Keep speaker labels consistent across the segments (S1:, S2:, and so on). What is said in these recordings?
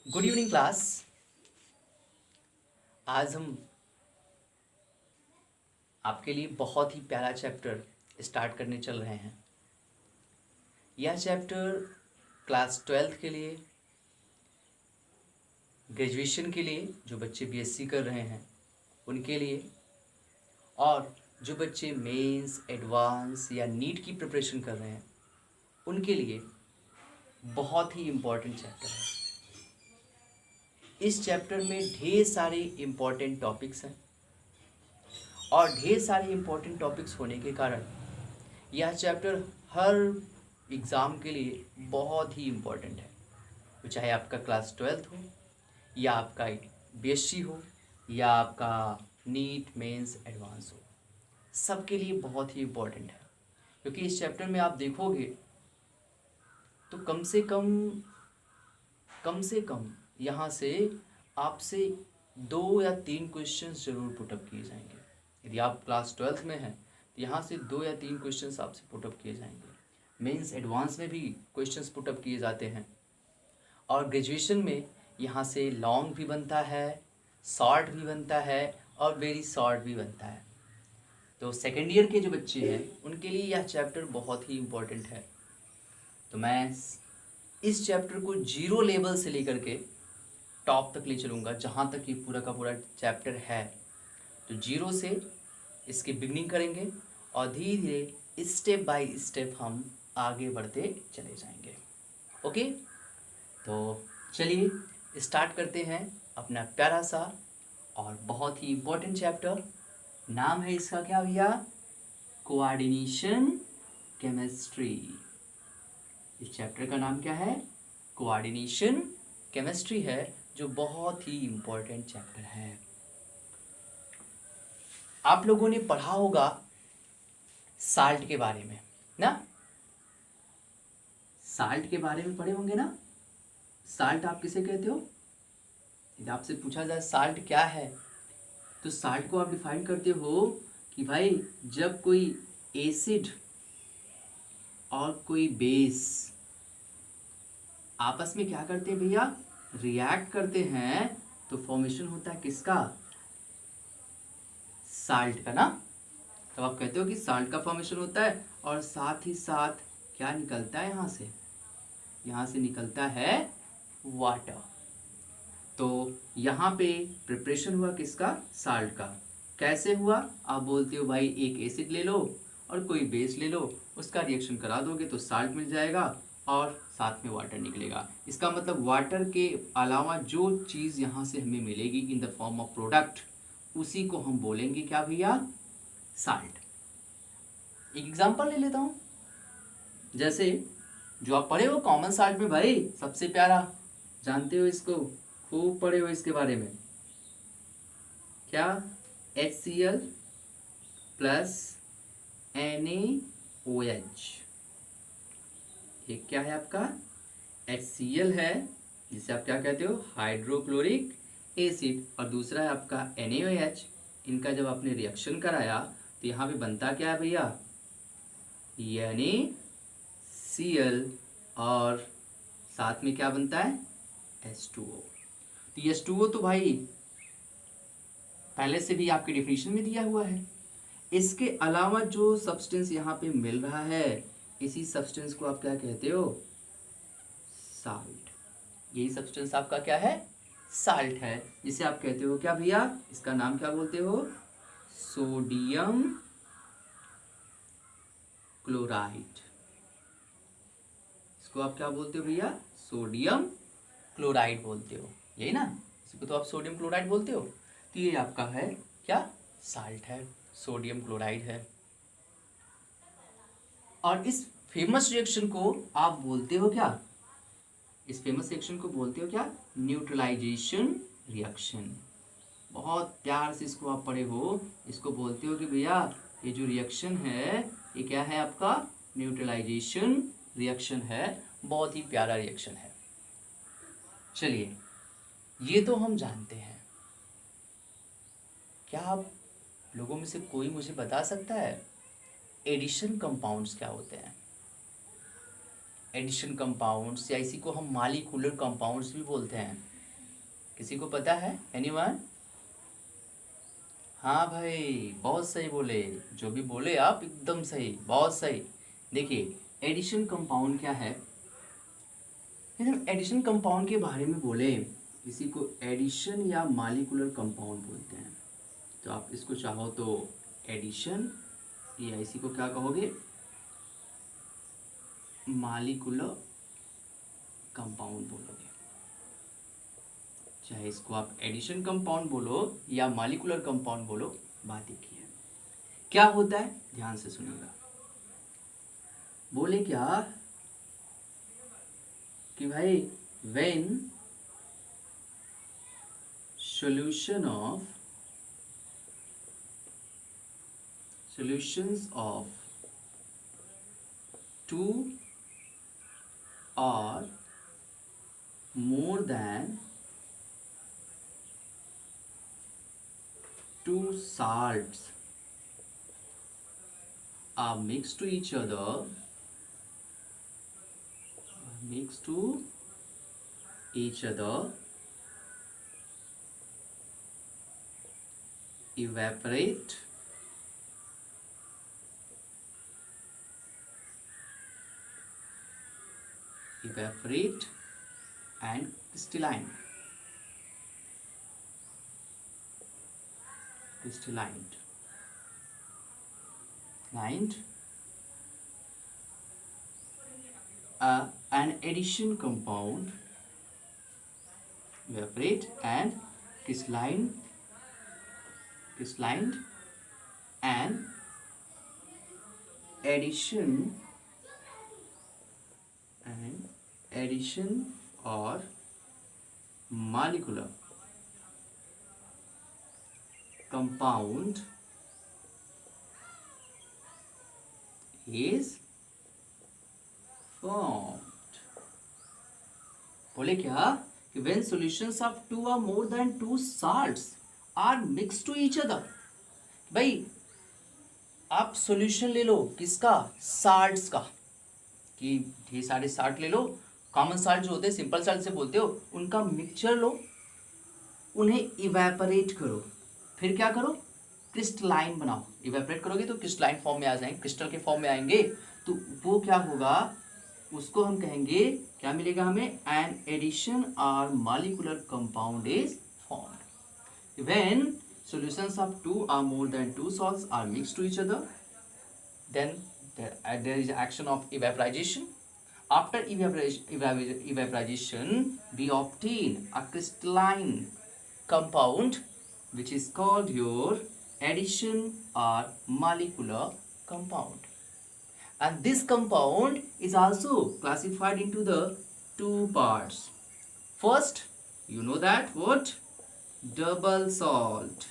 S1: Good evening class. आज हम आपके लिए बहुत ही प्यारा चैप्टर स्टार्ट करने चल रहे हैं। यह चैप्टर क्लास 12th के लिए, ग्रेजुएशन के लिए जो बच्चे बीएससी कर रहे हैं उनके लिए, और जो बच्चे मेंस, एडवांस या नीट की प्रिपरेशन कर रहे हैं उनके लिए बहुत ही इम्पोर्टेंट चैप्टर है। इस चैप्टर में ढेर सारे इम्पोर्टेंट टॉपिक्स हैं और ढेर सारे इम्पोर्टेंट टॉपिक्स होने के कारण यह चैप्टर हर एग्ज़ाम के लिए बहुत ही इम्पोर्टेंट है। तो चाहे आपका क्लास 12th हो या आपका बीएससी हो या आपका नीट, मेंस, एडवांस हो, सबके लिए बहुत ही इम्पोर्टेंट है। क्योंकि इस चैप्टर में आप देखोगे तो कम से कम यहाँ से आपसे 2 या 3 क्वेश्चंस जरूर पुटअप किए जाएंगे। यदि आप क्लास 12th में हैं तो यहाँ से 2 या 3 क्वेश्चंस आपसे पुटअप किए जाएंगे। मेंस, एडवांस में भी क्वेश्चंस पुटअप किए जाते हैं और ग्रेजुएशन में यहाँ से लॉन्ग भी बनता है, शॉर्ट भी बनता है और वेरी शॉर्ट भी बनता है। तो सेकेंड ईयर के जो बच्चे हैं उनके लिए यह चैप्टर बहुत ही इम्पोर्टेंट है। तो मैं इस चैप्टर को 0 लेवल से लेकर के टॉप तक ले चलूँगा, जहाँ तक ये पूरा का पूरा चैप्टर है। तो 0 से इसकी बिगनिंग करेंगे और धीरे धीरे स्टेप बाय स्टेप हम आगे बढ़ते चले जाएंगे। ओके, तो चलिए स्टार्ट करते हैं अपना प्यारा सा और बहुत ही इम्पोर्टेंट चैप्टर। नाम है इसका क्या भैया? Coordination chemistry. इस चैप्टर का नाम क्या है? कोऑर्डिनेशन केमिस्ट्री है, जो बहुत ही इम्पोर्टेंट चैप्टर है। आप लोगों ने पढ़ा होगा साल्ट के बारे में ना? साल्ट के बारे में पढ़े होंगे ना? साल्ट आप किसे कहते हो? यदि आपसे पूछा जाए साल्ट क्या है, तो साल्ट को आप डिफाइन करते हो कि भाई जब कोई एसिड और कोई बेस आपस में क्या करते हैं भैया? रिएक्ट करते हैं, तो फॉर्मेशन होता है किसका? साल्ट का ना। तब आप कहते हो कि साल्ट का फॉर्मेशन होता है और साथ ही साथ क्या निकलता है यहाँ से निकलता है वाटर। तो यहाँ पे प्रिपरेशन हुआ किसका? साल्ट का। कैसे हुआ? आप बोलते हो भाई एक एसिड ले लो और कोई बेस ले लो, उसका रिएक्शन करा दोगे तो साल्ट मिल जाएगा और साथ में वाटर निकलेगा। इसका मतलब वाटर के अलावा जो चीज़ यहाँ से हमें मिलेगी in the form of product, उसी को हम बोलेंगे क्या भैया? साल्ट। एक एग्जांपल ले लेता हूँ, जैसे जो आप पढ़े हो कॉमन साल्ट में, भाई सबसे प्यारा, जानते हो इसको, खूब पढ़े हो इसके बारे में, क्या? HCl plus NaOH। एक क्या है आपका? HCl है, जिसे आप क्या कहते हो? हाइड्रोक्लोरिक एसिड, और दूसरा है आपका NaOH। इनका जब आपने रिएक्शन कराया तो यहाँ पे बनता क्या है भैया? NaCl, और साथ में क्या बनता है? H2O। तो H2O तो भाई पहले से भी आपके डिफिनीशन में दिया हुआ है। इसके अलावा जो सब्सटेंस यहाँ पे मिल रहा है, इसी सब्सटेंस को आप क्या कहते हो? साल्ट। यही सब्सटेंस आपका क्या है? साल्ट है, जिसे आप कहते हो क्या भैया? इसका नाम क्या बोलते हो? Sodium chloride. इसको आप क्या बोलते हो भैया? सोडियम क्लोराइड बोलते हो, यही ना? इसको तो आप सोडियम क्लोराइड बोलते हो। तो ये आपका है क्या? साल्ट है, सोडियम क्लोराइड है। और इस फेमस रिएक्शन को आप बोलते हो क्या? इस फेमस रिएक्शन को बोलते हो क्या? Neutralization reaction. बहुत प्यार से इसको आप पढ़े हो। इसको बोलते हो कि भैया ये जो रिएक्शन है ये क्या है आपका? न्यूट्रलाइजेशन रिएक्शन है। बहुत ही प्यारा रिएक्शन है। चलिए, ये तो हम जानते हैं। क्या आप लोगों में से कोई मुझे बता सकता है एडिशन कंपाउंड्स क्या होते हैं? एडिशन कंपाउंड्स, या इसी को हम मॉलिक्यूलर कंपाउंड्स भी बोलते हैं, किसी को पता है? एनीवन? हाँ भाई, बहुत सही बोले, जो भी बोले आप एकदम सही, बहुत सही। देखिए, एडिशन कंपाउंड क्या है? यदि हम एडिशन कंपाउंड के बारे में बोले, इसी को एडिशन या मॉलिक्यूलर कंपाउंड बोलते हैं। तो आप इसको चाहो तो एडिशन या इसी को क्या कहोगे, मॉलिक्यूलर कंपाउंड बोलोगे। चाहे इसको आप एडिशन कंपाउंड बोलो या मॉलिक्यूलर कंपाउंड बोलो, बात एक ही है। क्या होता है, ध्यान से सुनिएगा। बोले क्या कि भाई when solutions of two or more than two salts are mixed to each other, evaporate and crystalline. An addition compound evaporate and crystalline and addition or molecular compound is formed. बोले क्या कि when solutions of two or more than two salts are mixed to each other. भाई आप solution ले लो, किसका? Salts का, कि ढेर सारे साल्ट ले लो, कॉमन साल्ट जो होते हैं, सिंपल साल्ट से बोलते हो, उनका मिक्सचर लो, उन्हें इवेपोरेट करो, फिर क्या करो? क्रिस्टलाइन बनाओ। इवेपोरेट करोगे तो क्रिस्टलाइन फॉर्म में आ जाएंगे, क्रिस्टल के फॉर्म में आएंगे, तो वो क्या होगा, उसको हम कहेंगे, क्या मिलेगा हमें? एन एडिशन और molecular compound is formed when solutions of two or more than two salts are mixed to each other. Then there is action of evaporization. After evaporization, we obtain a crystalline compound which is called your addition or molecular compound. And this compound is also classified into the two parts. First, you know that what? Double salt.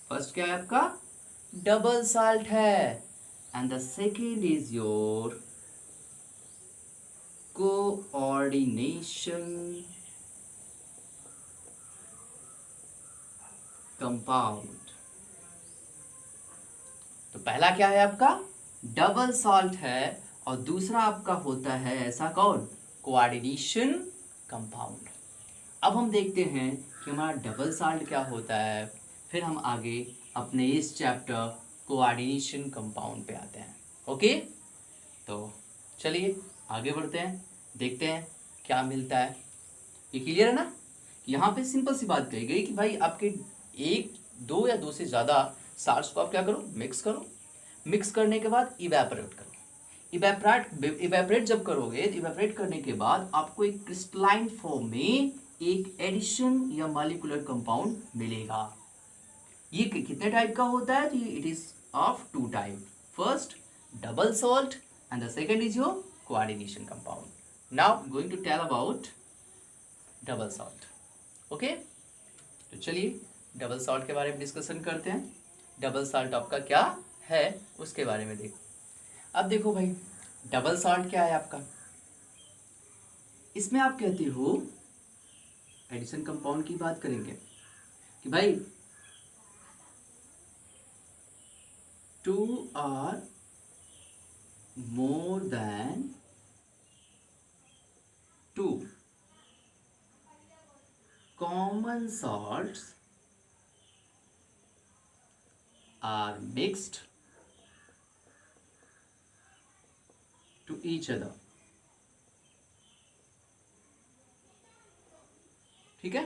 S1: First क्या है आपका? Double salt है। And the second is your coordination compound. तो पहला क्या है आपका? Double salt है, और दूसरा आपका होता है ऐसा कौन? Coordination compound. अब हम देखते हैं कि हमारा डबल साल्ट क्या होता है, फिर हम आगे अपने इस चैप्टर कोऑर्डिनेशन कंपाउंड पे आते हैं। ओके, तो चलिए आगे बढ़ते हैं, देखते हैं क्या मिलता है। ये क्लियर है ना? यहाँ पे सिंपल सी बात कही गई कि भाई आपके एक, दो या दो से ज़्यादा साल्ट्स को आप क्या करो? मिक्स करो। मिक्स करने के बाद इवेपोरेट करो। इवेपोरेट जब करोगे तो इवेपोरेट करने के बाद आपको एक क्रिस्टलाइन फॉर्म में एक एडिशन या मॉलिक्यूलर कंपाउंड मिलेगा। ये कितने टाइप का होता है? तो it is of two type. First double salt and the second is your coordination compound. Now going to tell about double salt. Okay, तो चलिए डबल सॉल्ट के बारे में डिस्कशन करते हैं। डबल सॉल्ट आपका क्या है उसके बारे में देखो। अब देखो भाई, डबल सॉल्ट क्या है आपका? इसमें आप कहते हो, एडिशन कंपाउंड की बात करेंगे कि भाई two or more than two common salts are mixed to each other. ठीक है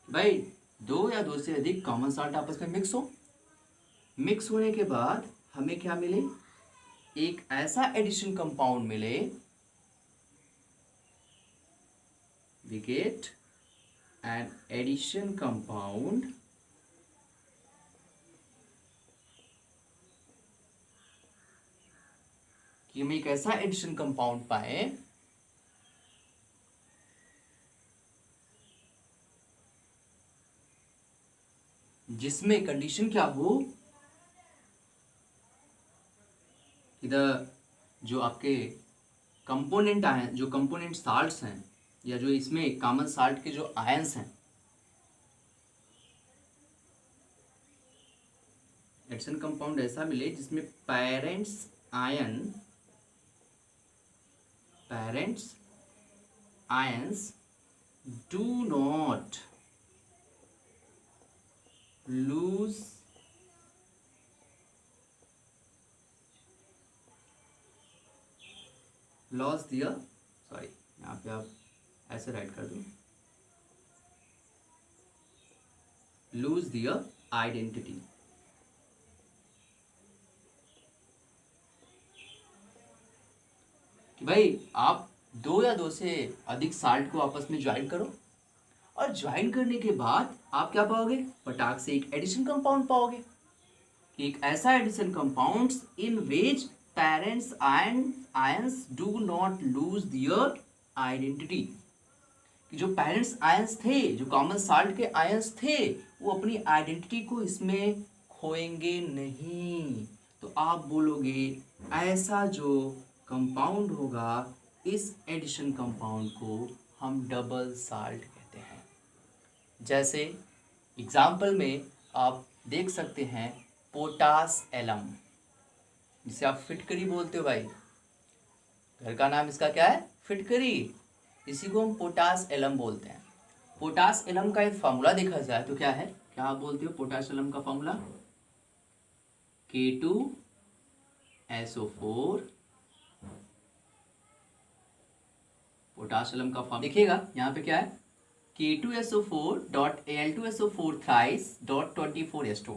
S1: भाई, दो या दो से अधिक कॉमन साल्ट आपस में मिक्स होने के बाद हमें क्या मिले, एक ऐसा एडिशन कंपाउंड मिले, we get an addition compound कि हम एक ऐसा एडिशन कंपाउंड पाए जिसमें कंडीशन क्या हो कि जो आपके कंपोनेंट आयन, जो कंपोनेंट साल्ट्स हैं या जो इसमें कॉमन साल्ट के जो आयंस हैं, एडिशन कंपाउंड ऐसा मिले जिसमें parents ions do not loose loss दिया, सॉरी यहाँ पे आप ऐसे राइट कर दो, लूज दियर आइडेंटिटी। कि भाई आप दो या दो से अधिक साल्ट को आपस में ज्वाइन करो और ज्वाइन करने के बाद आप क्या पाओगे, पटाक से एक एडिशन कंपाउंड पाओगे। एक ऐसा addition compound in which parents ions do not lose their identity, कि जो पेरेंट्स आयंस थे, जो कॉमन साल्ट के आयंस थे, वो अपनी आइडेंटिटी को इसमें खोएंगे नहीं। तो आप बोलोगे ऐसा जो कंपाउंड होगा, इस एडिशन कंपाउंड को हम डबल साल्ट कहते हैं। जैसे एग्जाम्पल में आप देख सकते हैं पोटास एलम, जिसे आप फिटकरी बोलते हो भाई, घर का नाम इसका क्या है, फिटकरी, इसी को हम पोटास एलम बोलते हैं। पोटास एलम का एक फार्मूला देखा जाए तो क्या है, क्या आप बोलते हो पोटास एलम का फार्मूला, K2SO4, पोटास एलम का फार्मूला देखिएगा यहाँ पे क्या है, K2SO4.Al2SO4 thrice.24H2O।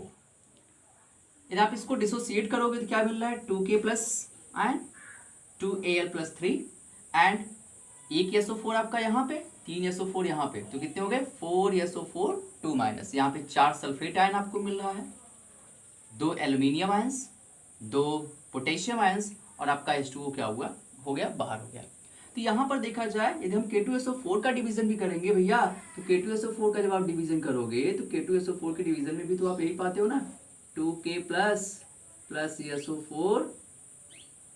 S1: यदि आप इसको डिसोसिएट करोगे तो क्या मिल रहा है, 2K plus and 2Al plus 3 and एक SO4 आपका यहाँ पे, 3 SO4 यहाँ पे, तो कितने हो गए 4 SO4 2 माइनस, यहाँ पे 4 सल्फेट आयन आपको मिल रहा है, 2 एल्यूमिनियम आयंस, 2 पोटेशियम आयंस और आपका H2O क्या हुआ, हो गया बाहर हो गया। तो यहाँ पर देखा जाए यदि हम K2SO4 का डिवीजन भी करेंगे भैया, तो K2SO4 का जब आप डिवीजन करोगे तो K2SO4 के डिवीजन में भी तो आप यही पाते हो ना, 2K प्लस SO4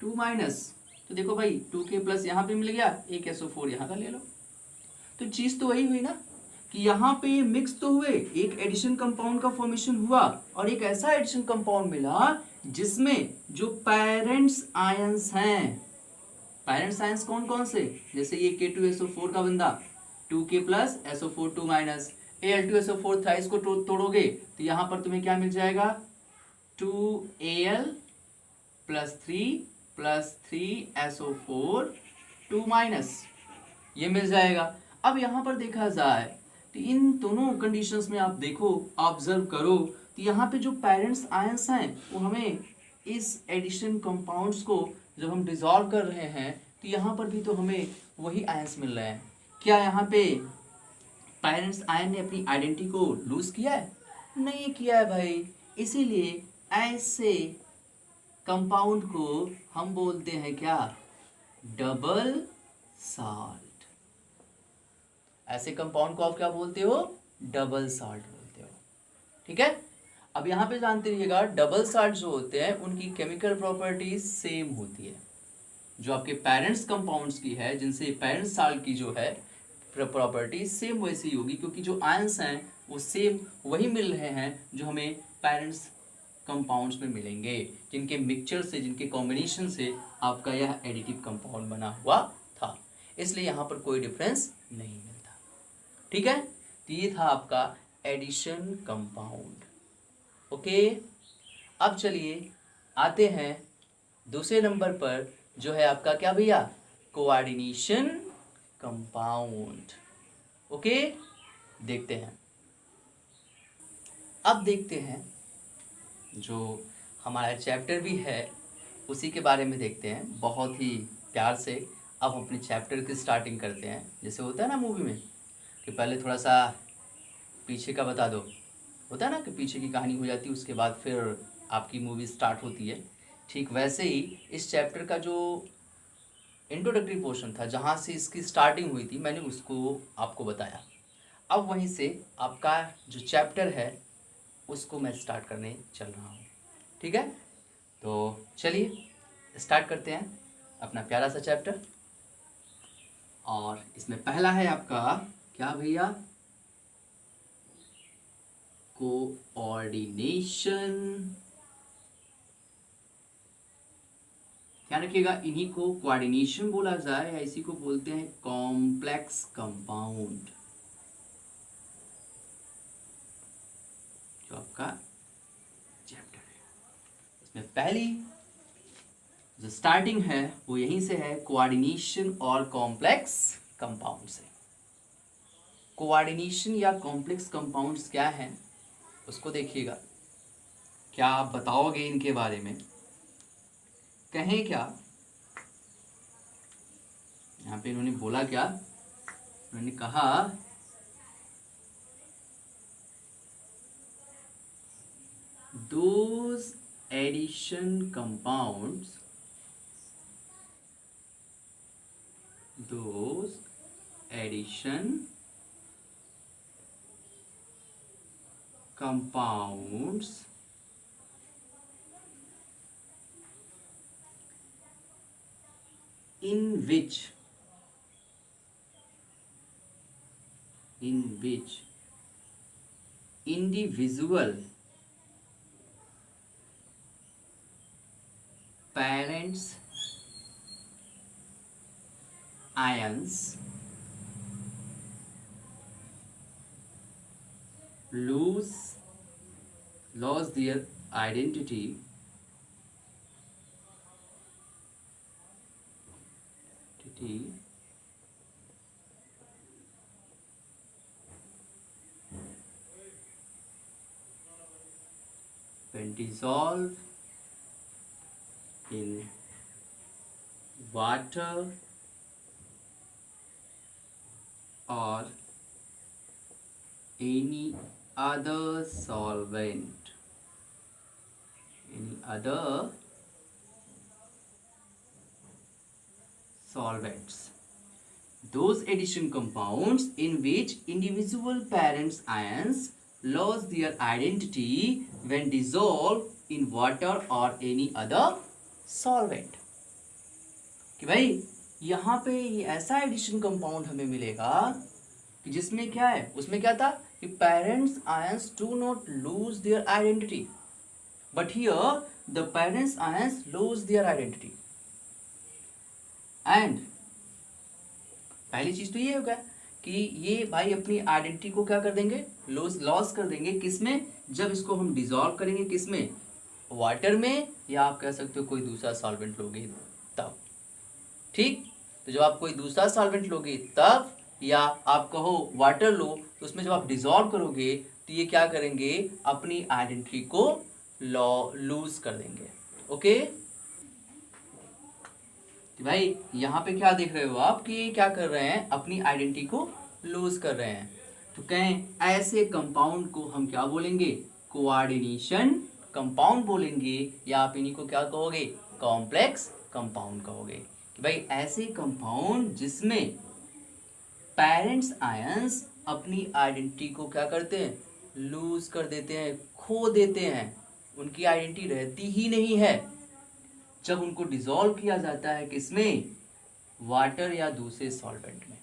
S1: 2 माइनस, तो देखो भाई 2K प्लस यहाँ पे मिल गया, एक SO4 यहाँ का ले लो। तो चीज तो वही हुई ना कि यहाँ पे मिक्स तो हुए, एक एडिशन कंपाउंड का फॉर्मेशन हुआ और एक ऐसा एडिशन कंपाउंड मिला जिसमें जो पेरेंट्स आयंस हैं, पेरेंट्स आयंस कौन कौन से, जैसे ये K2SO4 का बंदा 2K plus SO4 2 minus, Al2SO4 thrice को तोड़ोगे तो यहाँ पर तुम्हें क्या मिल जाएगा, 2Al प्लस 3 2 माइनस, ये मिल जाएगा। अब यहाँ पर देखा जाए तो इन दोनों कंडीशंस में आप देखो, ऑब्जर्व करो, तो यहाँ पे जो पेरेंट्स आयंस हैं वो हमें इस एडिशन कंपाउंड्स को जब हम डिसॉल्व कर रहे हैं तो यहाँ पर भी तो हमें वही आयंस मिल रहे हैं। क्या यहाँ पे पेरेंट्स आयन ने अपनी आइडेंटिटी को लूज किया है, नहीं किया है भाई, इसीलिए ऐसे कंपाउंड को हम बोलते हैं क्या, डबल साल्ट। ऐसे कंपाउंड को आप क्या बोलते हो, डबल साल्ट बोलते हो। ठीक है, अब यहाँ पे जानते रहिएगा डबल साल्ट जो होते हैं उनकी केमिकल प्रॉपर्टीज सेम होती है, जो आपके पेरेंट्स कंपाउंड्स की है, जिनसे पेरेंट्स साल्ट की जो है प्रॉपर्टी सेम वैसी ही होगी, क्योंकि जो आयंस हैं वो सेम वही मिल रहे हैं जो हमें पेरेंट्स कंपाउंड्स में मिलेंगे, जिनके मिक्सचर से, जिनके कॉम्बिनेशन से आपका यह एडिटिव कंपाउंड बना हुआ था। इसलिए यहाँ पर कोई डिफरेंस नहीं मिलता। ठीक है, तो ये था आपका एडिशन कंपाउंड। ओके, अब चलिए आते हैं दूसरे नंबर पर, जो है आपका क्या भैया, कोऑर्डिनेशन कंपाउंड। ओके, देखते हैं। अब देखते हैं जो हमारा चैप्टर भी है उसी के बारे में देखते हैं बहुत ही प्यार से। अब हम अपने चैप्टर की स्टार्टिंग करते हैं। जैसे होता है ना मूवी में कि पहले थोड़ा सा पीछे का बता दो, होता है ना कि पीछे की कहानी हो जाती है, उसके बाद फिर आपकी मूवी स्टार्ट होती है। ठीक वैसे ही इस चैप्टर का जो इंट्रोडक्टरी पोर्शन था, जहाँ से इसकी स्टार्टिंग हुई थी, मैंने उसको आपको बताया। अब वहीं से आपका जो चैप्टर है उसको मैं स्टार्ट करने चल रहा हूँ। ठीक है, तो चलिए स्टार्ट करते हैं अपना प्यारा सा चैप्टर। और इसमें पहला है आपका क्या भैया, कोऑर्डिनेशन। ध्यान रखिएगा, इन्हीं को कोऑर्डिनेशन बोला जाए या इसी को बोलते हैं कॉम्प्लेक्स कंपाउंड। जो आपका चैप्टर है इसमें पहली जो स्टार्टिंग है वो यहीं से है, कोऑर्डिनेशन और कॉम्प्लेक्स कंपाउंड से। कोऑर्डिनेशन या कॉम्प्लेक्स कंपाउंड्स क्या हैं उसको देखिएगा। क्या आप बताओगे इनके बारे में, कहें क्या? यहाँ पे इन्होंने बोला क्या, उन्होंने कहा those addition compounds, those addition compounds in which individual parents ions lost their identity when dissolved in water or any other solvent, any other solvents. Those addition compounds in which individual parents ions lose their identity when dissolved in water or any other solvent. कि भाई यहाँ पे ये ऐसा addition compound हमें मिलेगा कि जिसमें क्या है, उसमें क्या था कि parents ions do not lose their identity, but here the parents ions lose their identity. And पहली चीज तो ये होगा कि ये भाई अपनी आइडेंटिटी को क्या कर देंगे, लॉस कर देंगे। किसमें? जब इसको हम डिसॉल्व करेंगे, किसमें? वाटर में, या आप कह सकते हो कोई दूसरा सॉल्वेंट लोगे तब। ठीक, तो जब आप कोई दूसरा सॉल्वेंट लोगे तब, या आप कहो वाटर लो, तो उसमें जब आप डिसॉल्व करोगे तो ये क्या करेंगे, अपनी आइडेंटिटी को लूज कर देंगे। ओके भाई, यहाँ पे क्या देख रहे हो आप कि क्या कर रहे हैं, अपनी आइडेंटिटी को लूज कर रहे हैं। तो कहें ऐसे कंपाउंड को हम क्या बोलेंगे, कोऑर्डिनेशन कंपाउंड बोलेंगे, या आप इन्हीं को क्या कहोगे, कॉम्प्लेक्स कंपाउंड कहोगे। कि भाई ऐसे कंपाउंड जिसमें पेरेंट्स आयंस अपनी आइडेंटिटी को क्या करते हैं, लूज कर देते हैं, खो देते हैं, उनकी आइडेंटिटी रहती ही नहीं है जब उनको डिसॉल्व किया जाता है, किसमें, वाटर या दूसरे सॉल्वेंट में।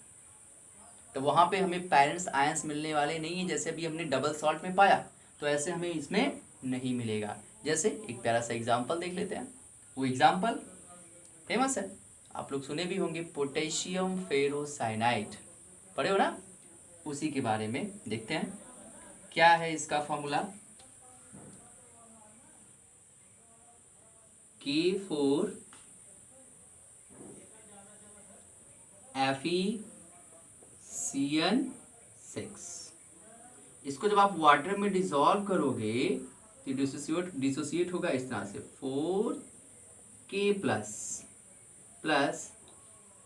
S1: तो वहां पे हमें पेरेंट्स आयंस मिलने वाले नहीं है, जैसे अभी हमने डबल सॉल्ट में पाया, तो ऐसे हमें इसमें नहीं मिलेगा। जैसे एक प्यारा सा एग्जांपल देख लेते हैं। वो एग्जांपल फेमस है, आप लोग सुने भी होंगे, पोटेशियम फेरोसाइनाइड, पढ़े हो ना। उसी के बारे में देखते हैं। क्या है इसका फॉर्मूला? K4 FeCN6। इसको जब आप वाटर में डिसॉल्व करोगे तो डिसोसिएट होगा इस तरह से 4K प्लस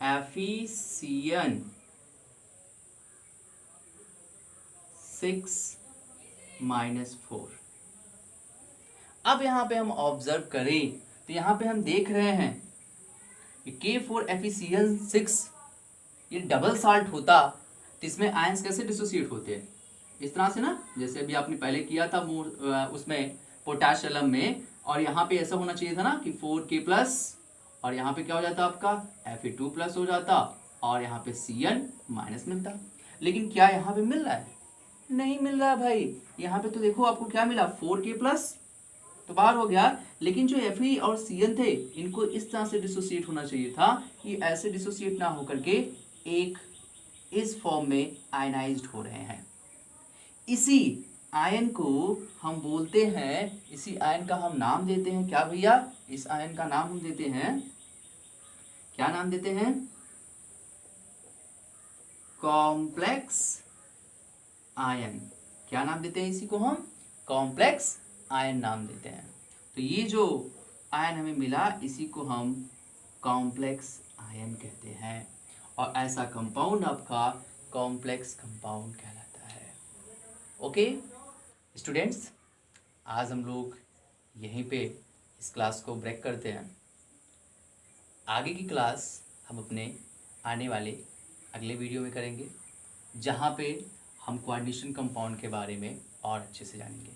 S1: FeCN6 -4। अब यहाँ पे हम ऑब्जर्व करें तो यहाँ पे हम देख रहे हैं कि K4 FeCN6 ये डबल साल्ट होता तो इसमें आयंस कैसे डिसोसिएट होते हैं? इस तरह से ना, जैसे अभी आपने पहले किया था उसमें पोटाशियम में, और यहाँ पे ऐसा होना चाहिए था ना कि 4K प्लस और यहाँ पे क्या हो जाता आपका Fe2 प्लस हो जाता और यहाँ पे Cn माइनस मिलता। लेकिन क्या यहाँ पे मिल रहा है? नहीं मिल रहा है भाई। यहाँ पे तो देखो आपको क्या मिला, 4K प्लस तो बाहर हो गया, लेकिन जो Fe और Cn थे इनको इस तरह से डिसोसिएट होना चाहिए था कि ऐसे डिसोसिएट ना होकर के एक इस फॉर्म में आयनाइज्ड हो रहे हैं। इसी आयन को हम बोलते हैं, इसी आयन का हम नाम देते हैं क्या भैया? इस आयन का नाम हम देते हैं, क्या नाम देते हैं? Complex ion. क्या नाम देते हैं इसी को हम? कॉम्प्लेक्स आयन नाम देते हैं। तो ये जो आयन हमें मिला इसी को हम कॉम्प्लेक्स आयन कहते हैं, और ऐसा कंपाउंड आपका कॉम्प्लेक्स कंपाउंड कहलाता है। ओके स्टूडेंट्स, आज हम लोग यहीं पे इस क्लास को ब्रेक करते हैं। आगे की क्लास हम अपने आने वाले अगले वीडियो में करेंगे, जहाँ पे हम कोऑर्डिनेशन कंपाउंड के बारे में और अच्छे से जानेंगे।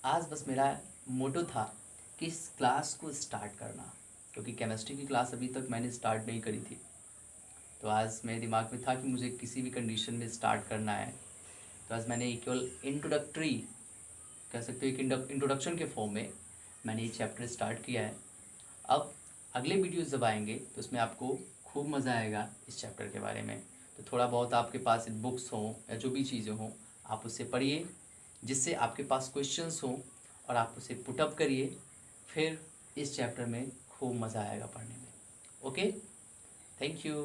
S1: आज बस मेरा मोटो था कि इस क्लास को स्टार्ट करना, क्योंकि केमिस्ट्री की क्लास अभी तक मैंने स्टार्ट नहीं करी थी। तो आज मेरे दिमाग में था कि मुझे किसी भी कंडीशन में स्टार्ट करना है, तो आज मैंने केवल इंट्रोडक्टरी कह सकते हो कि इंट्रोडक्शन के फॉर्म में मैंने ये चैप्टर स्टार्ट किया है। अब अगले वीडियोस जब आएंगे तो उसमें आपको खूब मज़ा आएगा इस चैप्टर के बारे में। तो थोड़ा बहुत आपके पास बुक्स हों या जो भी चीज़ें हों आप उससे पढ़िए, जिससे आपके पास क्वेश्चंस हों और आप उसे पुटअप करिए। फिर इस चैप्टर में खूब मज़ा आएगा पढ़ने में। Okay, thank you.